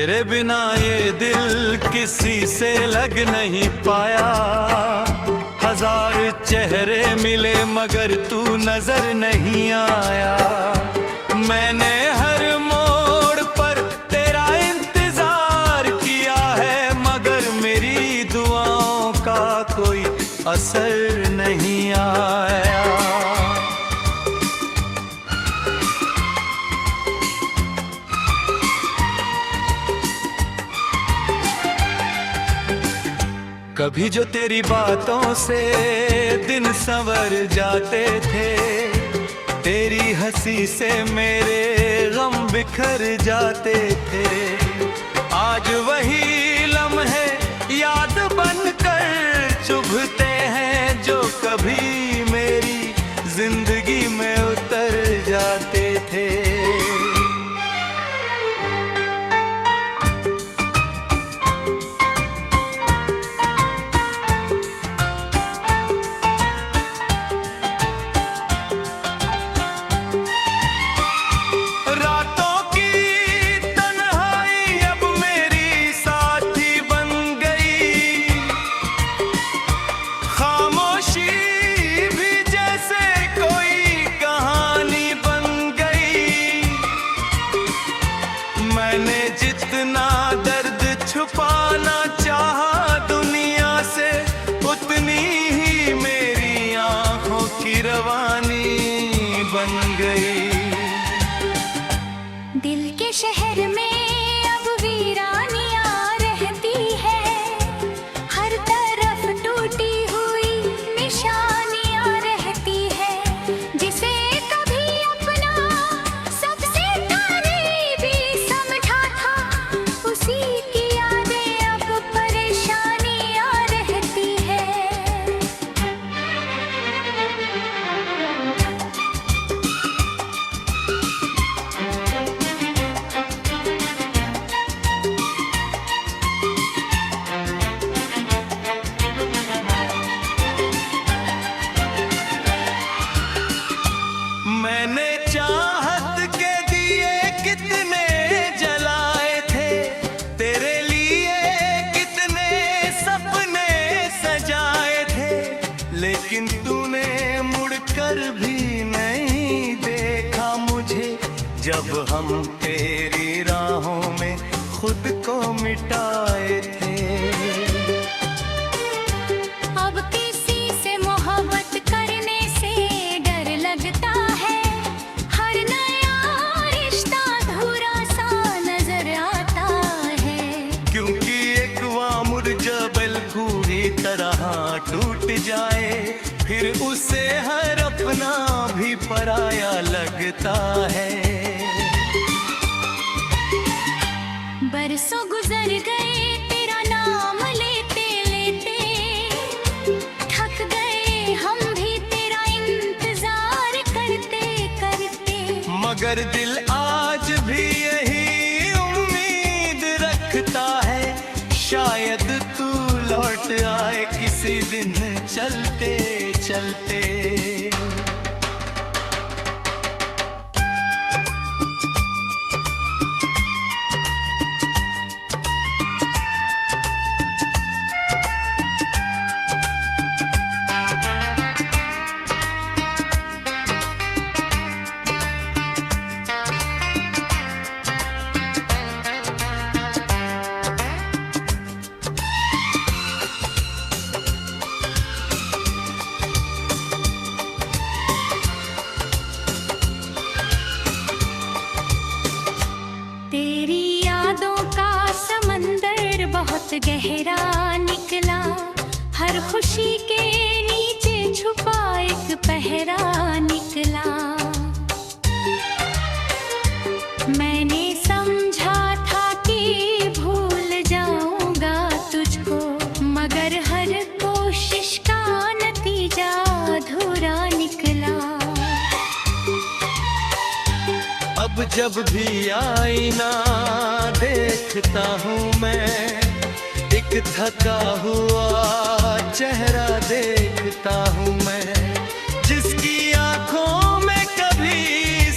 तेरे बिना ये दिल किसी से लग नहीं पाया। हजार चेहरे मिले मगर तू नजर नहीं आया। मैंने हर मोड़ पर तेरा इंतजार किया है मगर मेरी दुआओं का कोई असर नहीं आया। कभी जो तेरी बातों से दिन संवर जाते थे, तेरी हंसी से मेरे गम बिखर जाते थे। आज वही लम्हे याद बनकर चुभते हैं जो कभी मेरी जिंदगी में उतर जाते थे। मैंने जितना दर्द छुपाना चाहा दुनिया से, उतनी ही मेरी आंखों की रवानी बन गई। दिल के शहर में अब वीरानियां रहती है, हर तरफ टूटी हुई निशानियां रहती है। जिसे कभी अपना सबसे करीबी समझा था, उसी की यादें अब परेशानियां रहती है। मैंने चाहत के दिए कितने जलाए थे, तेरे लिए कितने सपने सजाए थे, लेकिन तूने मुड़कर भी नहीं देखा मुझे। जब हम तेरी राहों में खुद को मिटाए थे। अब किसी से मोहब्बत करने से डर लगता है, हर नया रिश्ता अधूरा सा नजर आता है। क्योंकि एक वामुर जबल पूरी तरह टूट जाए, फिर उसे हर अपना भी पराया लगता है। बरसों गुजर गए तेरा नाम लेते लेते, थक गए हम भी तेरा इंतजार करते करते। मगर दिल आज भी यही उम्मीद रखता है, शायद तू लौट आए किसी दिन चलते चलते। तेरी यादों का समंदर बहुत गहरा निकला, हर खुशी के नीचे छुपा एक पहरा निकला। मैंने समझा था कि भूल जाऊंगा तुझको, मगर हर कोशिश का नतीजा अधूरा निकला। अब जब भी आईना देखता हूँ मैं, एक थका हुआ चेहरा देखता हूँ मैं, जिसकी आंखों में कभी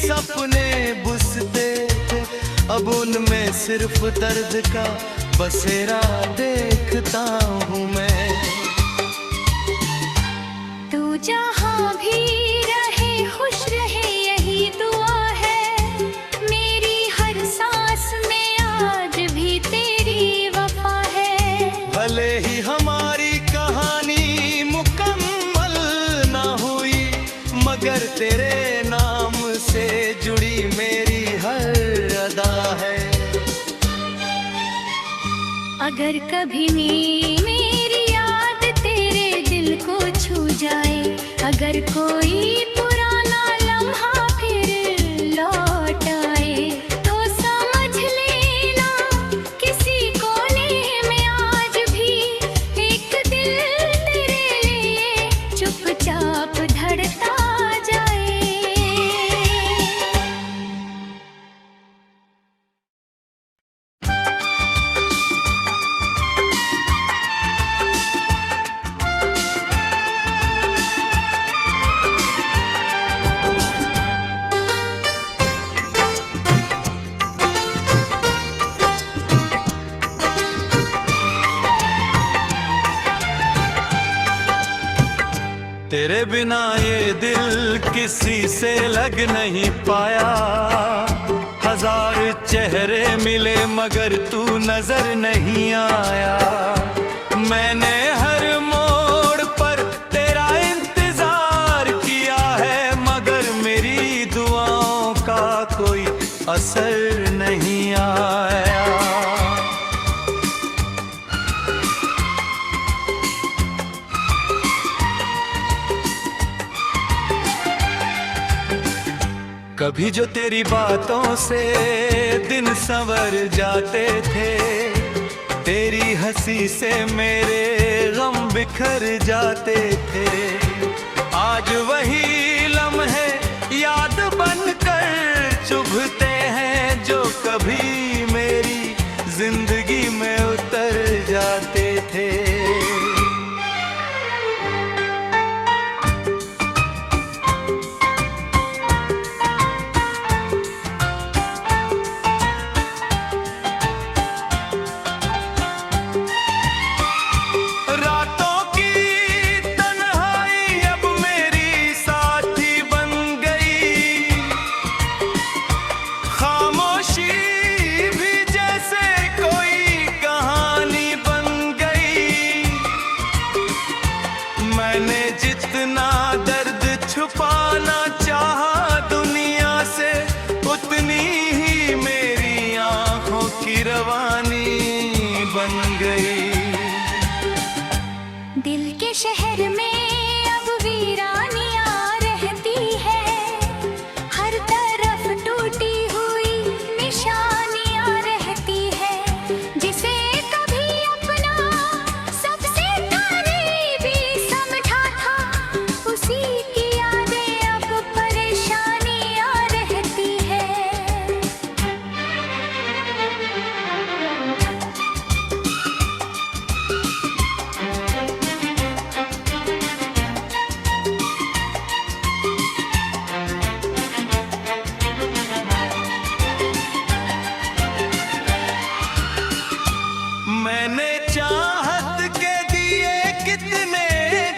सपने बुसते थे, अब उनमें सिर्फ दर्द का बसेरा देखता हूँ मैं। तू जहाँ भी रहे खुश रहे यही दुआ है मेरी, हर सांस में आज भी तेरी वफा है। भले ही हमारी कहानी मुकम्मल ना हुई, मगर तेरे नाम से जुड़ी मेरी हर अदा है। अगर कभी मेरी याद तेरे दिल को छू जाए, अगर कोई पुराना लम्हा फिर लौट आए, तो समझ लेना किसी कोने में आज भी एक दिल तेरे लिए चुपचाप धड़ता जाए। तेरे बिना ये दिल किसी से लग नहीं पाया, हजार चेहरे मिले मगर तू नजर नहीं आया। मैंने हर मोड़ पर तेरा इंतजार किया है, मगर मेरी दुआओं का कोई असर नहीं आया। कभी जो तेरी बातों से दिन संवर जाते थे, तेरी हंसी से मेरे गम बिखर जाते थे। आज वही लम्हे याद बनकर चुभते हैं, जो कभी मेरी जिंदगी में उतर जाते थे। जितना दर्द छुपाना चाहा दुनिया से, उतनी ही मेरी आंखों की रवानी बन गई। दिल के शहर में अब वीरानियां रहती है, हर तरफ टूटी हुई निशानियां रहती है। जिसे कभी अपना सबसे करीबी समझा था, उसी की यादें अब परेशानियां रहती है। मैंने चाहत के दिए कितने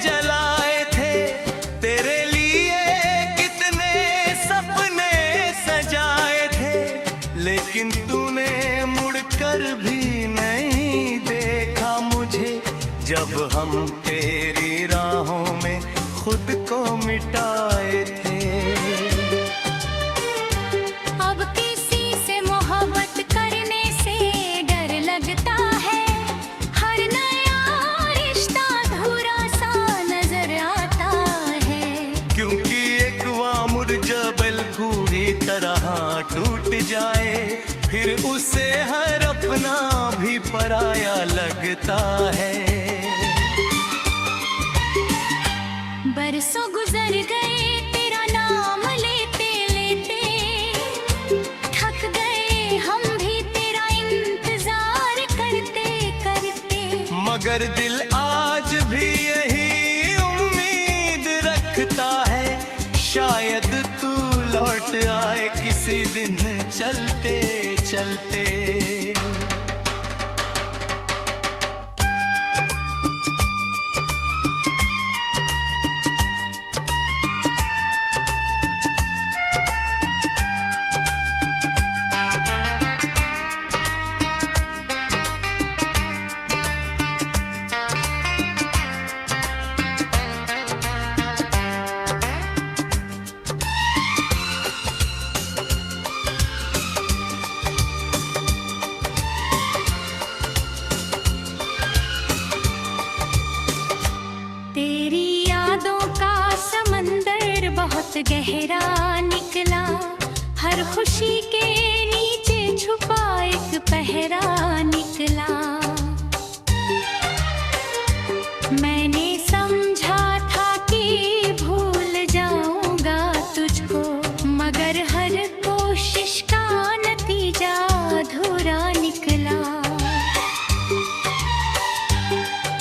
जलाए थे, तेरे लिए कितने सपने सजाए थे, लेकिन तूने मुड़कर भी नहीं देखा मुझे, जब हम तेरी राहों में खुद को मिटाए थे। अब किसी से मोहब्बत करने से डर लगता है, हर नया रिश्ता अधूरा सा नजर आता है। क्योंकि एक वामुर जबल पूरी तरह टूट जाए, फिर उसे हर अपना भी पराया लगता है। बरसों गुजर गए तेरा नाम लेते लेते, थक गए हम भी तेरा इंतजार करते करते। मगर दिल आज भी यही उम्मीद रखता है, शायद तू लौट आए किसी दिन चलते चलते। तेरी यादों का समंदर बहुत गहरा निकला, हर खुशी के नीचे छुपा एक पहरा निकला। मैंने समझा था कि भूल जाऊंगा तुझको, मगर हर कोशिश का नतीजा अधूरा निकला।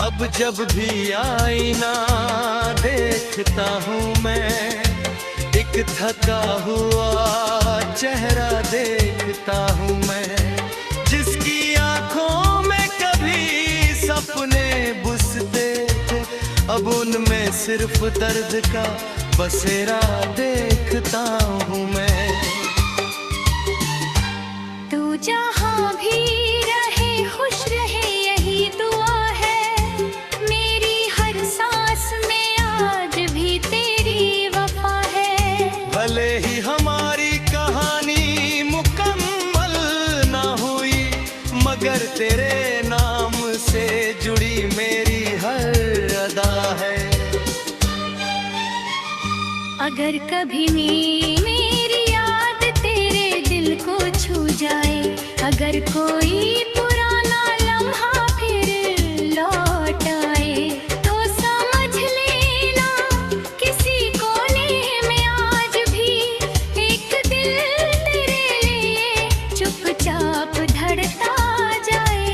अब जब भी आईना देखता हूँ मैं, एक थका हुआ चेहरा देखता हूँ मैं, जिसकी आंखों में कभी सपने बुसते थे, अब उनमें सिर्फ दर्द का बसेरा देखता हूँ मैं। तू जहाँ भी रहे खुश रहे यही दुआ है, मेरी हर सांस में आज भी तेरी वफा है। भले ही हमारी कहानी मुकम्मल ना हुई, मगर तेरे नाम से जुड़ी मेरी हर अदा है। अगर कभी मेरी याद तेरे दिल को छू जाए, अगर कोई पुराना लम्हा फिर लौट आए, तो समझ लेना किसी कोने में आज भी एक दिल तेरे लिए चुपचाप धड़ता जाए।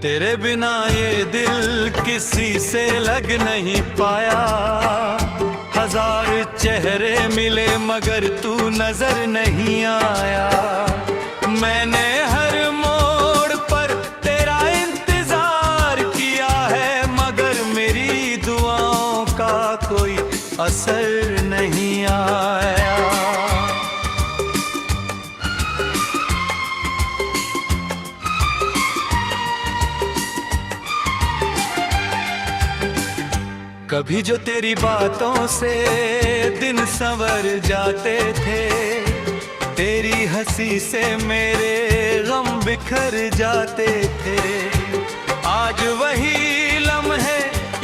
तेरे बिना ये दिल किसी से लग नहीं पाया, हजार चेहरे मिले मगर तू नजर नहीं आया। मैंने हर मोड़ पर तेरा इंतजार किया है, मगर मेरी दुआओं का कोई असर नहीं आया। कभी जो तेरी बातों से दिन संवर जाते थे, तेरी हंसी से मेरे गम बिखर जाते थे। आज वही लम्हे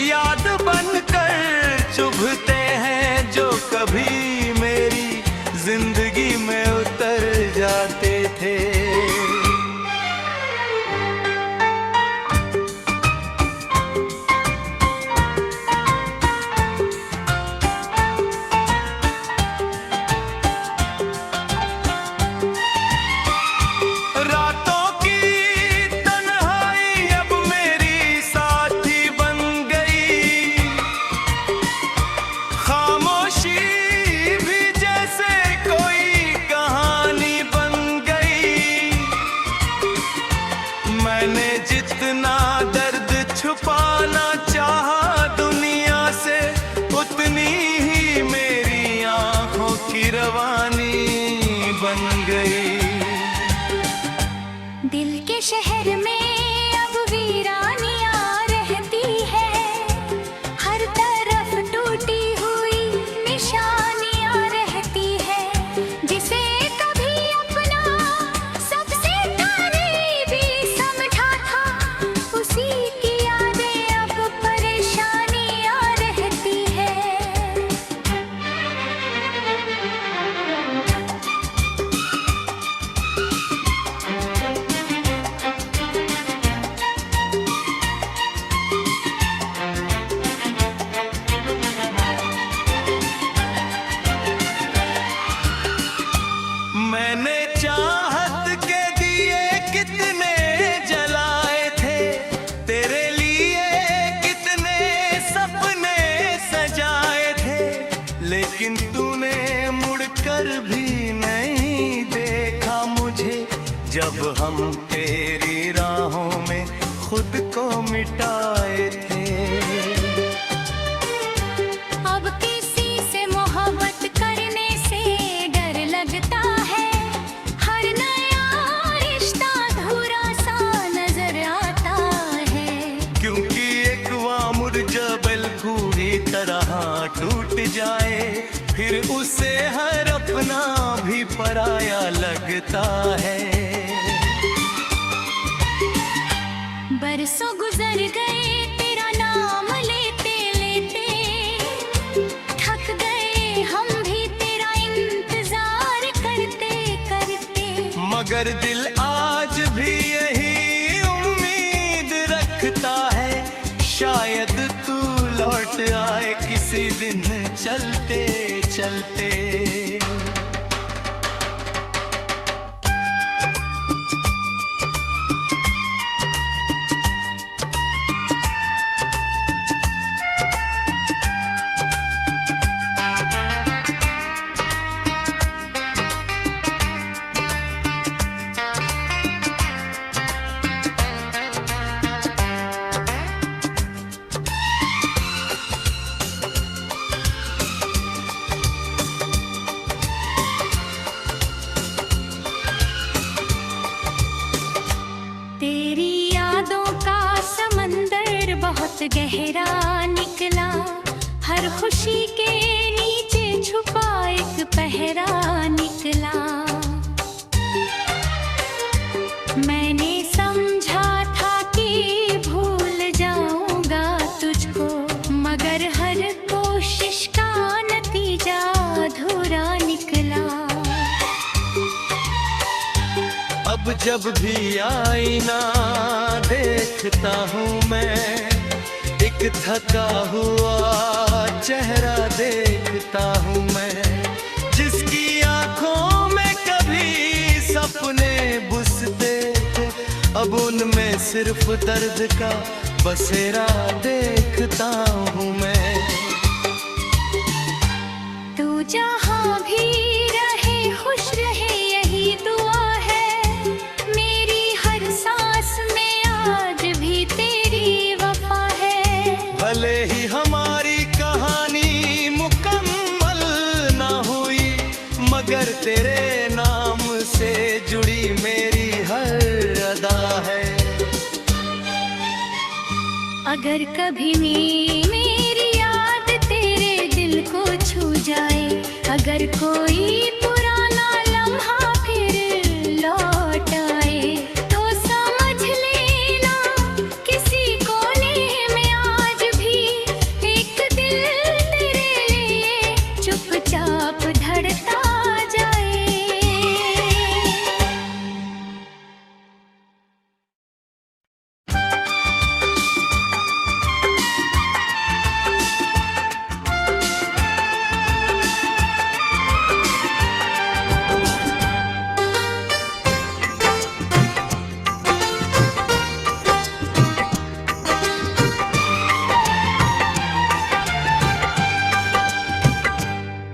याद बनकर चुभते हैं, जो कभी मेरी जिंदगी में उतर जाते थे। दिल के शहर में अब वीरानियां रहती है, हर तरफ टूटी हुई निशानियां रहती है। जिसे कभी अपना सबसे करीबी समझा था, उसी की यादें अब परेशानियां रहती है। जब हम तेरी राहों में खुद को मिटाए थे। अब किसी से मोहब्बत करने से डर लगता है, हर नया रिश्ता अधूरा सा नजर आता है। क्योंकि एक वामुर जबल पूरी तरह टूट जाए, फिर उसे हर अपना भी पराया लगता है। बरसों गुजर गए तेरा नाम लेते लेते, थक गए हम भी तेरा इंतजार करते करते। मगर दिल आज भी यही उम्मीद रखता है, शायद तू लौट आए किसी दिन चलते चलते। तेरी यादों का समंदर बहुत गहरा निकला, हर खुशी के नीचे छुपा एक पहरा निकला। मैंने समझा था कि भूल जाऊंगा तुझको, मगर हर कोशिश का नतीजा अधूरा निकला। अब जब भी आईना देखता हूँ मैं, एक थका हुआ चेहरा देखता हूँ मैं, जिसकी आंखों में कभी सपने बुसते थे, अब उनमें सिर्फ दर्द का बसेरा देखता हूँ मैं। तू जहाँ भी रहे खुश रहे यही दुआ है, मेरी हर सांस में आज भी तेरी वफा है। भले ही हमारी कहानी मुकम्मल ना हुई, मगर तेरे नाम से जुड़ी मेरी हर अदा है। अगर कभी मेरी याद तेरे दिल को छू जाए, अगर कोई पुराना लम्हा फिर लौट आए, तो समझ लेना किसी कोने में आज भी एक दिल तेरे लिए चुपचाप धड़कता जाए।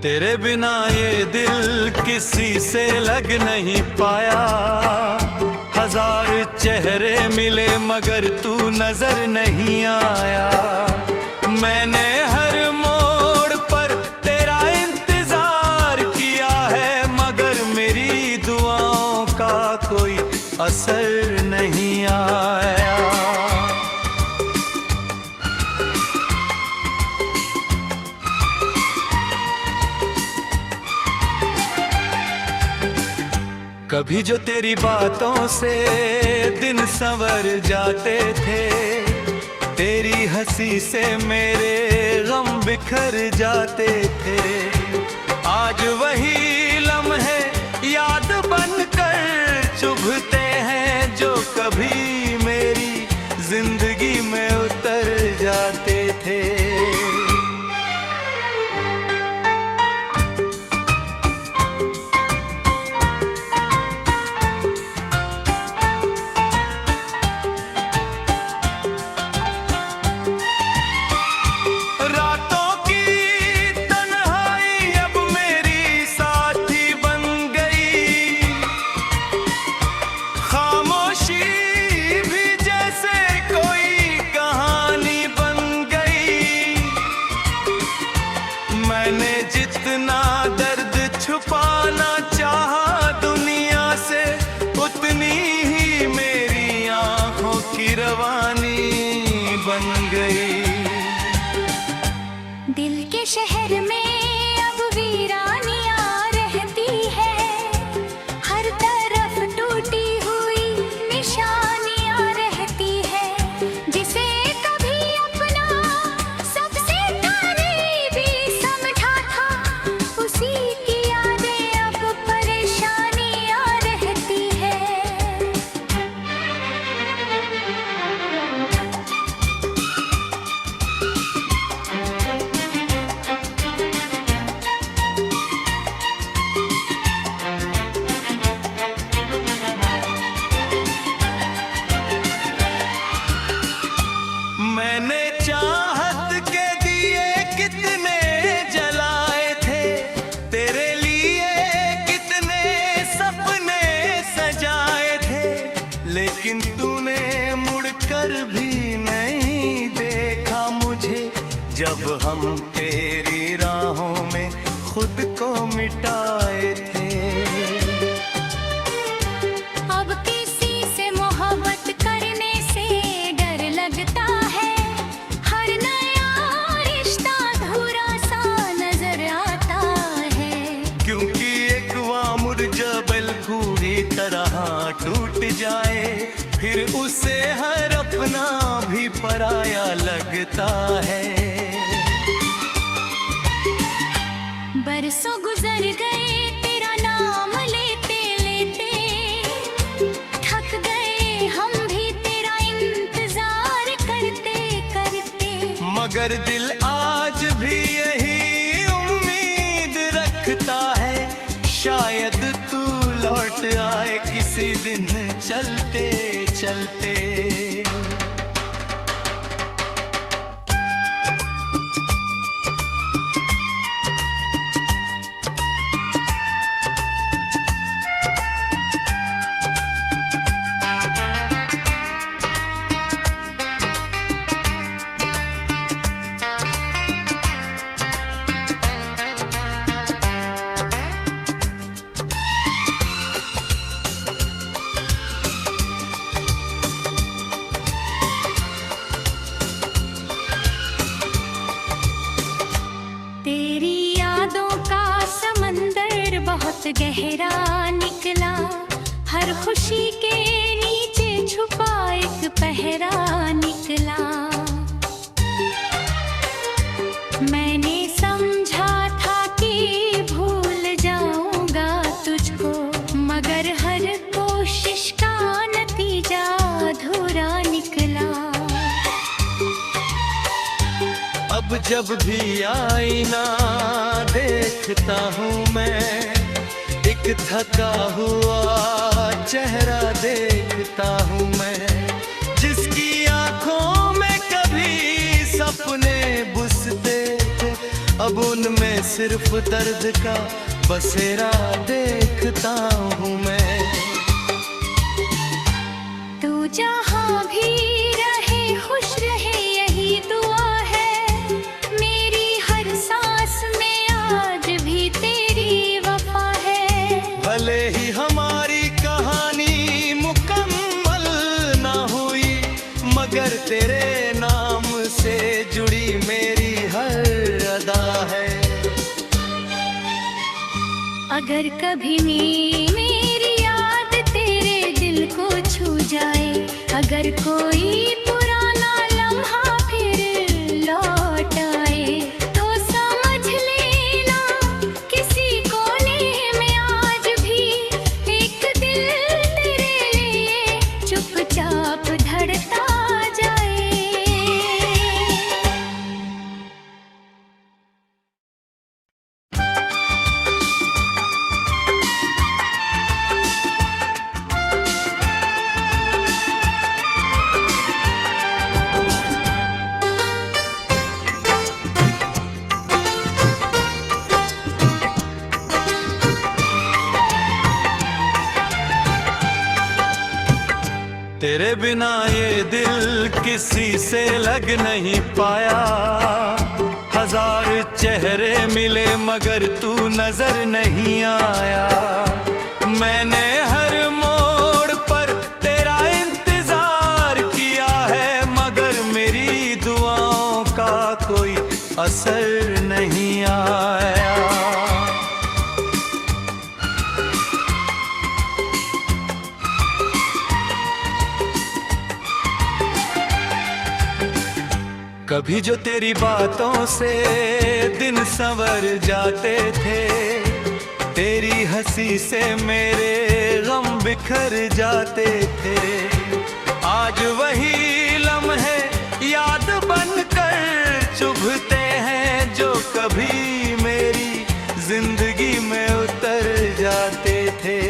तेरे बिना ये दिल किसी से लग नहीं पाया, हजार चेहरे मिले मगर तू नजर नहीं आया। मैंने हर मोड़ पर तेरा इंतजार किया है, मगर मेरी दुआओं का कोई असर नहीं आया। कभी जो तेरी बातों से दिन संवर जाते थे, तेरी हंसी से मेरे गम बिखर जाते थे। आज वही लम्हे याद बनकर चुभते हैं, जो कभी मेरी जिंदगी में उतर जाते थे। रातों की तन्हाई अब मेरी साथ लेकिन तूने मुड़कर भी नहीं देखा मुझे, जब हम तेरी राहों में खुद को मिटाए थे। अब किसी से मोहब्बत करने से डर लगता है, हर नया रिश्ता अधूरा सा नजर आता है। क्योंकि एक वामुर जबल पूरी तरह टूट जाए, फिर उसे हर अपना भी पराया लगता है। बरसों गुजर गए तेरा नाम लेते लेते, थक गए हम भी तेरा इंतजार करते करते। मगर दिल आज भी यही उम्मीद रखता है, शायद तू लौट आए किसी दिन चलते चलते। तेरी यादों का समंदर बहुत गहरा निकला, हर खुशी के नीचे छुपा एक पहरा निकला। मैंने समझा था कि भूल जाऊंगा तुझको, मगर हर कोशिश का नतीजा अधूरा निकला। अब जब भी आईना देखता हूँ मैं, एक थका हुआ चेहरा देखता हूँ मैं, जिसकी आंखों में कभी सपने बुसते थे, अब उनमें सिर्फ दर्द का बसेरा देखता हूँ मैं। तू जहाँ भी रहे खुश रहे यही दुआ है, मेरी हर सांस में आज भी तेरी वफा है। भले ही हमारी कहानी मुकम्मल ना हुई, मगर तेरे नाम से जुड़ी मेरी हर अदा है। अगर कभी मेरी याद तेरे दिल को छू जाए, अगर कोई पुराना लम्हा फिर लौट आए, तो समझ लेना किसी कोने में आज भी एक दिल तेरे लिए चुपचाप धड़कता जाए। तेरे बिना ये दिल किसी से लग नहीं पाया, हजार चेहरे मिले मगर तू नजर नहीं आया। मैंने हर मोड़ पर तेरा इंतजार किया है, मगर मेरी दुआओं का कोई असर नहीं आया। कभी जो तेरी बातों से दिन संवर जाते थे, तेरी हंसी से मेरे गम बिखर जाते थे। आज वही लम्हे याद बनकर चुभते हैं, जो कभी मेरी जिंदगी में उतर जाते थे।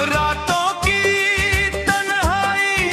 रातों की तन्हाई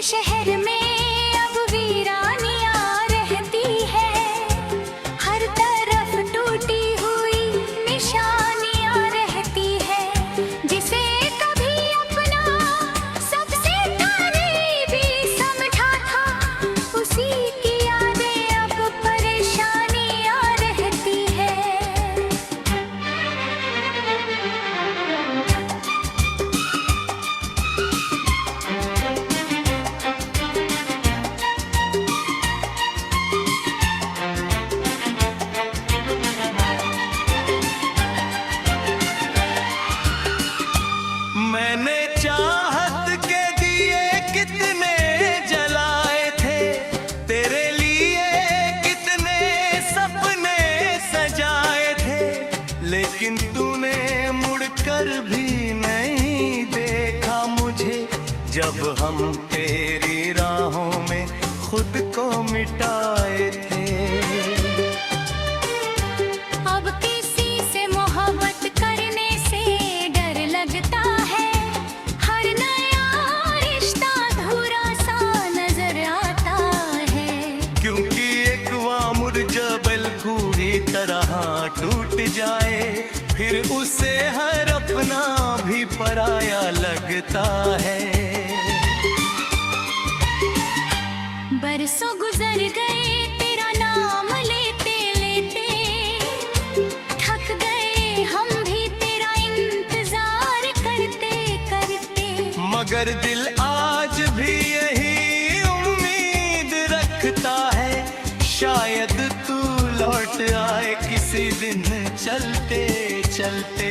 शहर में अब वीरानियां रहती है, हर तरफ टूटी हुई निशानियां रहती है। जिसे कभी अपना सबसे करीबी समझा था, उसी की यादें अब परेशानियां रहती है। मैंने चाहत के दिए कितने जलाए थे, तेरे लिए कितने सपने सजाए थे, लेकिन तूने मुड़कर भी नहीं देखा मुझे, जब हम तेरी राहों में खुद को मिटाए थे। अब किसी से मोहब्बत करने से डर लगता है, हर नया रिश्ता अधूरा सा नजर आता है। क्योंकि एक वामुर जबल पूरी तरह टूट जाए, फिर उसे हर अपना भी पराया लगता है। बरसों गुजर गए तेरा नाम लेते लेते, थक गए हम भी तेरा इंतजार करते करते। मगर दिल आज भी यही उम्मीद रखता है, शायद तू लौट आए किसी दिन चलते चलते।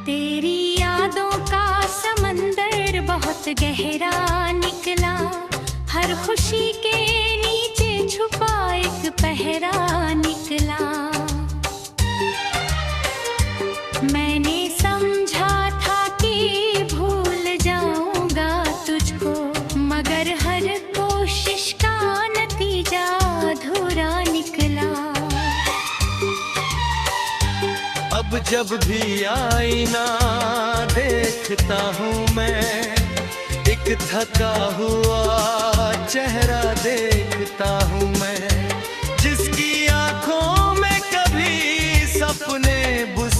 तेरी यादों का समंदर बहुत गहरा निकला, हर खुशी के नीचे छुपा एक पहरा निकला। मैंने समझा था कि भूल जाऊंगा तुझको, मगर हर कोशिश का नतीजा अधूरा निकला। अब जब भी आईना देखता हूँ मैं, एक थका हुआ चेहरा देखता हूँ मैं, जिसकी आंखों में कभी सपने बुझ